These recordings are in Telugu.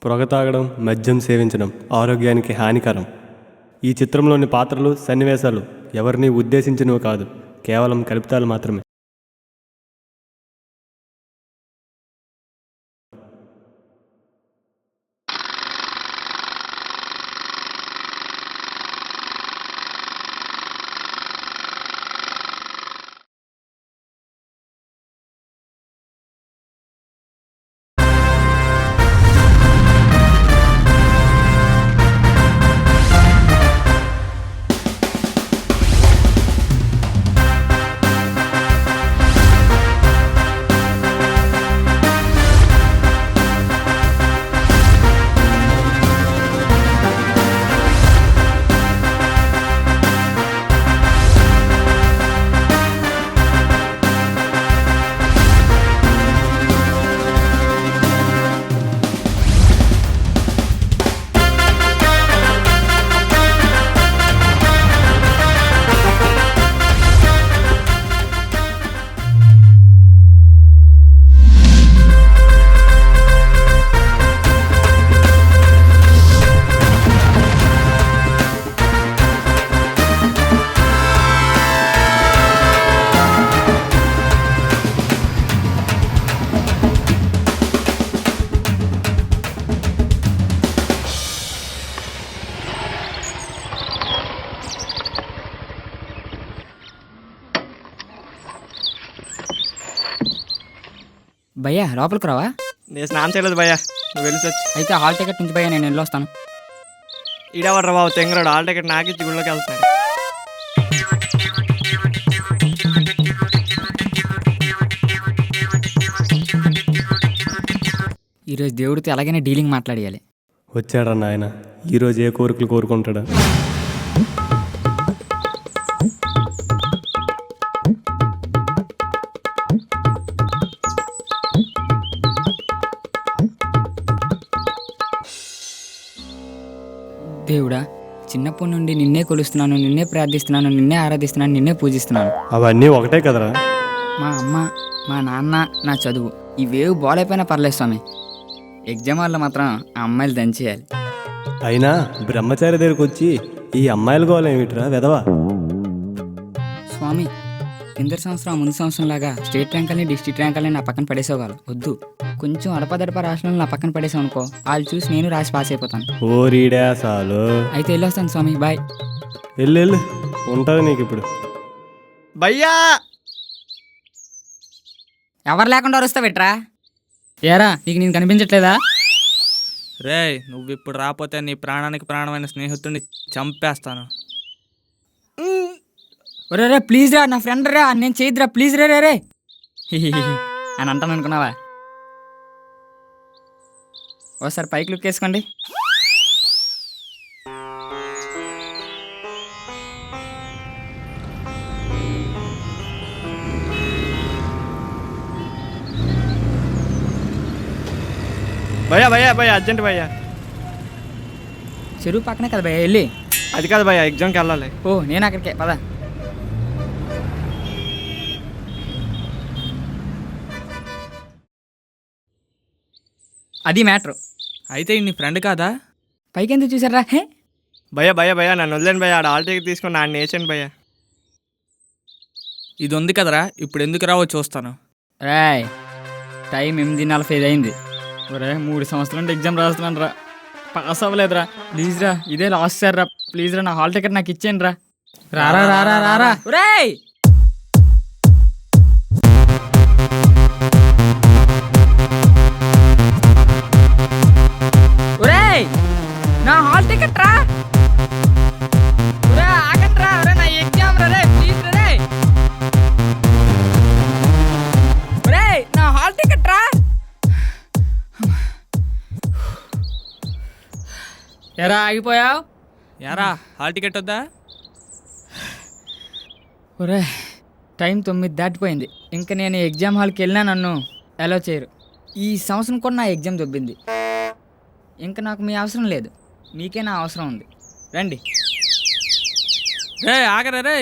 పొగ తాగడం, మద్యం సేవించడం ఆరోగ్యానికి హానికరం. ఈ చిత్రంలోని పాత్రలు, సన్నివేశాలు ఎవరినీ ఉద్దేశించినవి కాదు, కేవలం కల్పితాలు మాత్రమే. భయ్యా లోపలికి రావా? నేను స్నానం చేయలేదు భయ్యా, నువ్వు వెళ్ళి వచ్చి. అయితే హాల్ టికెట్ నుంచి భయ్యా నేను వెళ్ళొస్తాను. ఈడెవర్రా బాబు తెంగరాడు, హాల్ టికెట్ నాకు ఇచ్చి గుళ్ళోకి వెళ్తున్నాడు. ఈరోజు దేవుడితో ఎలాగైనా డీలింగ్ మాట్లాడేయాలి. వచ్చాడన్న ఆయన, ఈరోజు ఏ కోరికలు కోరుకుంటాడా? దేవుడా, చిన్నప్పటి నుండి నిన్నే కొలుస్తున్నాను, నిన్నే ప్రార్థిస్తున్నాను, నిన్నే ఆరాధిస్తున్నాను, నిన్నే పూజిస్తున్నాను. అవన్నీ ఒకటే కదరా. మా అమ్మ, మా నాన్న, నా చదువు ఇవేవి బాగాలేపోయినా పర్లేదు స్వామి. ఎగ్జామ్ హాల్లో మాత్రం ఆ అమ్మాయిలు దంచేయాలి. అయినా బ్రహ్మచారి దగ్గరికి వచ్చి ఈ అమ్మాయిల గోలేమిట్రా వెదవా? స్వామి, కిందటి సంవత్సరం ముందు సంవత్సరం లాగా స్టేట్ ర్యాంకులని డిస్ట్రిక్ట్ ర్యాంకులని నా పక్కన పడేసేవాళ్ళు వద్దు. కొంచెం అడపదడప రాష్ట్రంలో నా పక్కన పడేసావు అనుకో, వాళ్ళు చూసి నేను రాసి పాస్ అయిపోతాను. ఓ రీడాసాలు. అయితే వెళ్ళొస్తాను స్వామి, బాయ్. వెళ్ళు, ఉంటుంది నీకు ఇప్పుడు. భయ్యా ఎవరు లేకుండా అరుస్తావిట్రా? ఏరా, నీకు నేను కనిపించట్లేదా? రే, నువ్వు ఇప్పుడు రాకపోతే నీ ప్రాణానికి ప్రాణమైన స్నేహితుడిని చంపేస్తాను. ఒరే రే, ప్లీజ్ రా, నా ఫ్రెండ్ రా, నేను చేయద్దురా, ప్లీజ్ రే రే రే అని అంటాను అనుకున్నావా? ఓసారి పైకి లుక్ వేసుకోండి. భయ్యా భయ్యా భయ్యా అర్జెంట్ భయ్యా. చెరువు పక్కనే కదా భయ్యా, వెళ్ళి. అది కాదు భయ్యా, ఎగ్జామ్కి వెళ్ళాలి. ఓ, నేను అక్కడికే పద. అది మ్యాటర్. అయితే నీ ఫ్రెండ్ కాదా? పైకి ఎందుకు చూసారా? హే, భయ్యా భయ్యా భయ్యా నన్ను వదిలేను భయ్యా, ఆడ హాల్ టికెట్ తీసుకొని నాన్న నేర్చండి భయ్యా. ఇది ఉంది కదరా, ఇప్పుడు ఎందుకు రావో చూస్తాను. రాయ్, టైం 8:45 అయింది. ఒరే, 3 సంవత్సరాల నుండి ఎగ్జామ్ రాస్తున్నాను రా, పాస్ అవ్వలేదురా. ప్లీజ్ రా, ఇదే లాస్ట్ సార్ రా, ప్లీజ్ రా, నా హాల్ టికెట్ నాకు ఇచ్చేయండి రా. రారా రారా రారా. ఒరేయ్, ఒరేయ్, నా హాల్ టికెట్ రా. ఒరే ఆగండి రా, ఒరే నా ఎగ్జామ్ రా రే, ప్లీజ్ రా రే. ఒరేయ్, నా హాల్ టికెట్ రా. ఎరా ఆగిపోయావు? యారా, హాల్ టికెట్ వద్దా? ఒరే, టైం 9 దాటిపోయింది. ఇంకా నేను ఎగ్జామ్ హాల్కి వెళ్ళినా నన్ను అలో చేయరు. ఈ సంవత్సరం కూడా నా ఎగ్జామ్ దొబ్బింది. ఇంకా నాకు మీ అవసరం లేదు, మీకే నా అవసరం ఉంది. రండి. రే ఆగరా రే.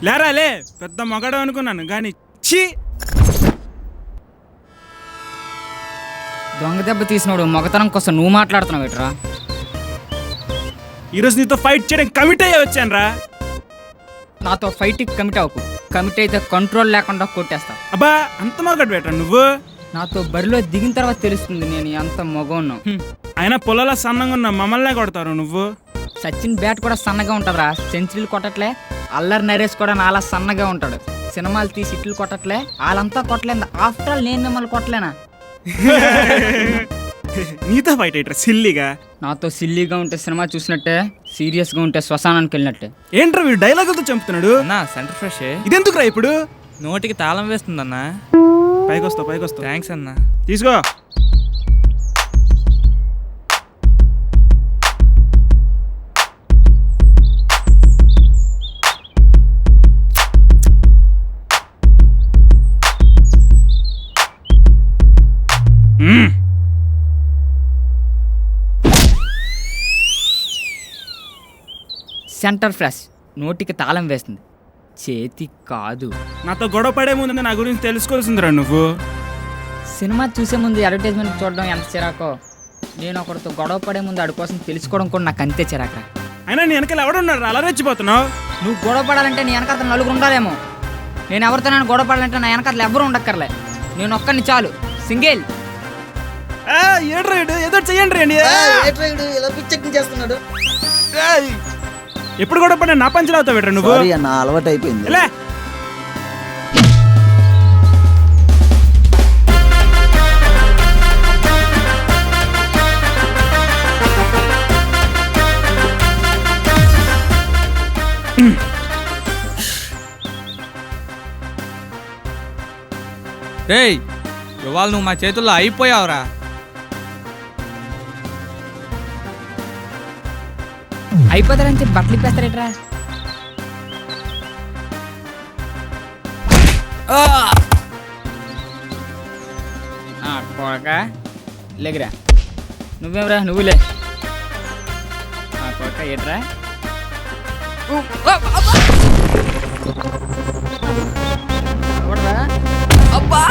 లేరా లే, పెద్ద మగాడు అనుకున్నాను కానీ ఛీ. దొంగ దెబ్బ తీసినోడు మగతనం కోసం నువ్వు మాట్లాడుతున్నావు ఏట్రా? ఈరోజు నీతో ఫైట్ చేయడం కమిట్ అయ్యే వచ్చాను రా. నాతో ఫైట్కి కమిట్ అవ్వకు. కమిట్ అయితే కంట్రోల్ లేకుండా కొట్టేస్తా. అబ్బా అంత మగాడు బేట నువ్వు. నాతో బరిలో దిగిన తర్వాత తెలుస్తుంది నేను ఎంత మగవున్నా. అయినా పొలాల సన్నంగా ఉన్న మమ్మల్నే కొడతారు నువ్వు. సచిన్ బ్యాట్ కూడా సన్నగా ఉంటుందిరా, సెంచరీలు కొట్టట్లే. అల్లరి నరేష్ కూడా నాలా సన్నగా ఉంటాడు, సినిమాలు తీసి ఇట్లు కొట్టట్లే. వాళ్ళంతా కొట్టలేదు, ఆఫ్టర్ ఆల్ నేను మిమ్మల్ని కొట్టలేనా? నీతో ఫైట్ అయ్యరా సిల్లిగా. నాతో సిల్లీగా ఉంటే సినిమా చూసినట్టే, సీరియస్గా ఉంటే శ్మశానానికి వెళ్ళినట్టే. ఏంట్రా వీడు డైలాగులతో చంపుతున్నాడు. అన్నా సెంటర్ ఫ్రెష్ ఇదెందుకురా ఇప్పుడు? నోటికి తాళం వేస్తుందన్నా. పైకొస్తా. థ్యాంక్స్ అన్నా. తీసుకో. సెంటర్ ఫ్రెష్ నోటికి తాళం వేస్తుంది, చేతి కాదు. నాతో గొడవ పడే ముందు నా గురించి తెలుసుకోవాల్సిందిరా నువ్వు. సినిమా చూసే ముందు అడ్వర్టైజ్మెంట్ చూడడం ఎంత చిరాకో, నేను ఒకరితో గొడవ పడే ముందు ఆడి కోసం తెలుసుకోవడం కూడా నాకు అంతే చిరాక. అయినా నీ వెనకాల ఎవడున్నారు అలా రెచ్చిపోతున్నావు? నువ్వు గొడవ పడాలంటే నీ వెనకాల నలుగురు ఉండాలేమో. నేను ఎవరితోనైనా గొడవ పడాలంటే నా వెనకాల ఎవరు ఉండక్కర్లే, నేను ఒక్కడిని చాలు, సింగిల్. ఏడ్రా ఏదో చెయ్యండి ఇలా పిచ్చెక్కింగ్ చేస్తున్నాడు. ఎప్పుడు గొడవ పడినా నా పంచలు అవుతావు బెటర్ నువ్వు. సారీ అన్న, అలవాటు అయిపోయింది. లే. రేయ్ ఇవాళ నువ్వు మా చేతుల్లో అయిపోయావురా. అయిపోతారని చెప్పి బట్టలు ఇప్పేస్తారేట్రా? కొడక లేకురా. నువ్వేమరా? నువ్వులే కొడక. ఏట్రా అబ్బా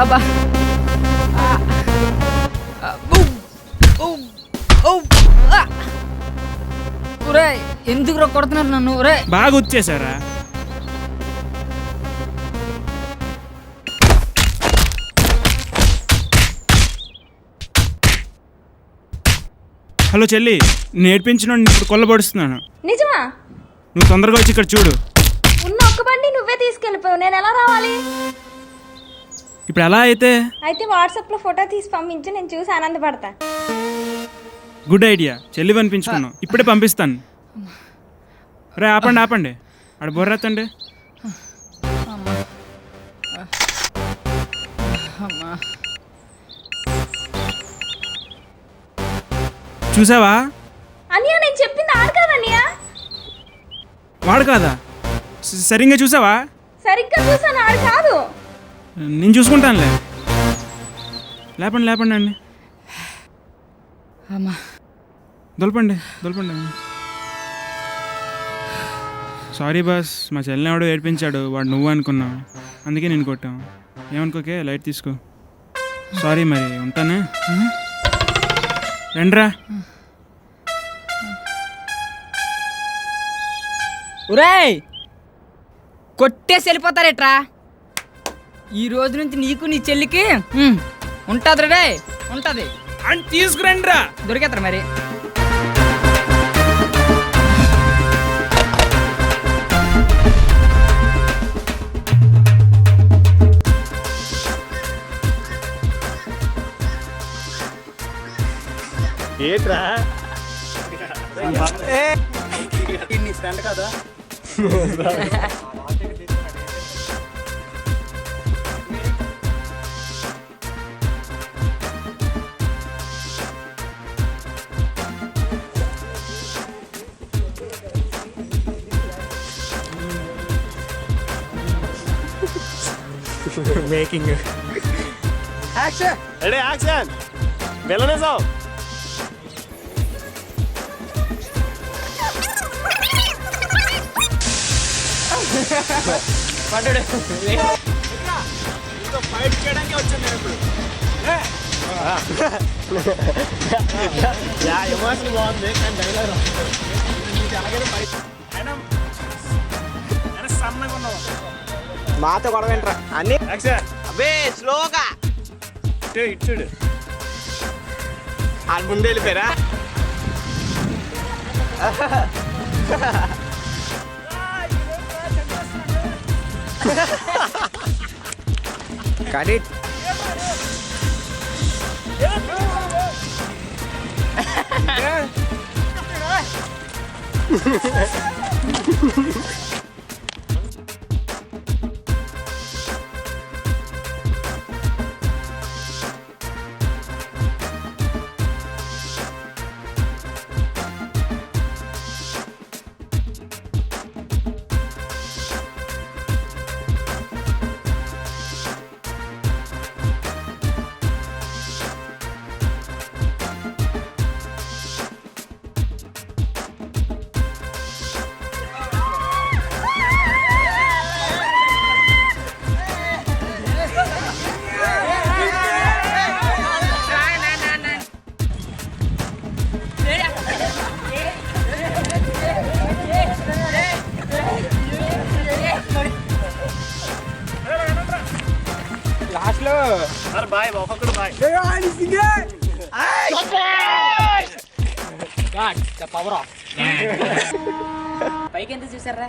అబ్బా ఎందుకు కొడుతున్నారు నన్ను? రే బాగా వచ్చేసారా? హలో చెల్లి, నేర్పించిన ఇప్పుడు కొల్లబడుస్తున్నాను. నిజమా? నువ్వు తొందరగా వచ్చి ఇక్కడ చూడు. ఉన్న ఒక్క బండి నువ్వే తీసుకెళ్ళిపోయావు, నేను ఎలా రావాలి? ఇప్పుడు ఎలా అయితే వాట్సాప్ లో ఫోటో తీసి పంపించు, నేను చూసి ఆనందపడతా. Good idea. చెల్లి పంపించుకున్నావు, ఇప్పుడే పంపిస్తాను. రే ఆపండి ఆడ బొర్రెత్తండి. చూసావా? అన్నయ్య నేను చెప్పింది ఆడు కదా అన్నయ్య. వాడు కాదా? సరిగ్గా చూసావా? సరిగ్గా చూసాను, ఆడు కాదు. నేను చూసుకుంటానులే. లేపండి అండి. దొలపండి. సారీ బాస్, మా చెల్లిని ఎవడో ఏడ్పించాడు, వాడు నువ్వు అనుకున్నావు, అందుకే నేను కొట్టాం. ఏమనుకోకే, లైట్ తీసుకో. సారీ మరి, ఉంటానే. రండ్రా. ఒరేయ్ కొట్టేసి వెళ్ళిపోతారేట్రా? ఈ రోజు నుంచి నీకు నీ చెల్లికి ఉంటుంది రే, ఉంటుంది. అని తీసుకురండిరా. దొరికేతారా మరి? ఏంట్రా ఫ్రెండ్ కదా. మేకింగ్ రెడీ యాక్షన్ వెళ్ళనేసావు ఫైట్ చేయడానికి వచ్చాను నేను ఇప్పుడు ఎమోషన్ బాగుంది కానీ డైలాగ్ సన్నగా ఉన్నావు మాతో గొడవేంట్రా అన్ని యాక్షన్ అబే స్లోగా ఇచ్చుడు వాళ్ళ ముందు వెళ్ళిపోయారా కానీ లాస్ట్లో బాయ్ ఒక్కొక్కడు బాయ్ పైకి ఎంత చూసారా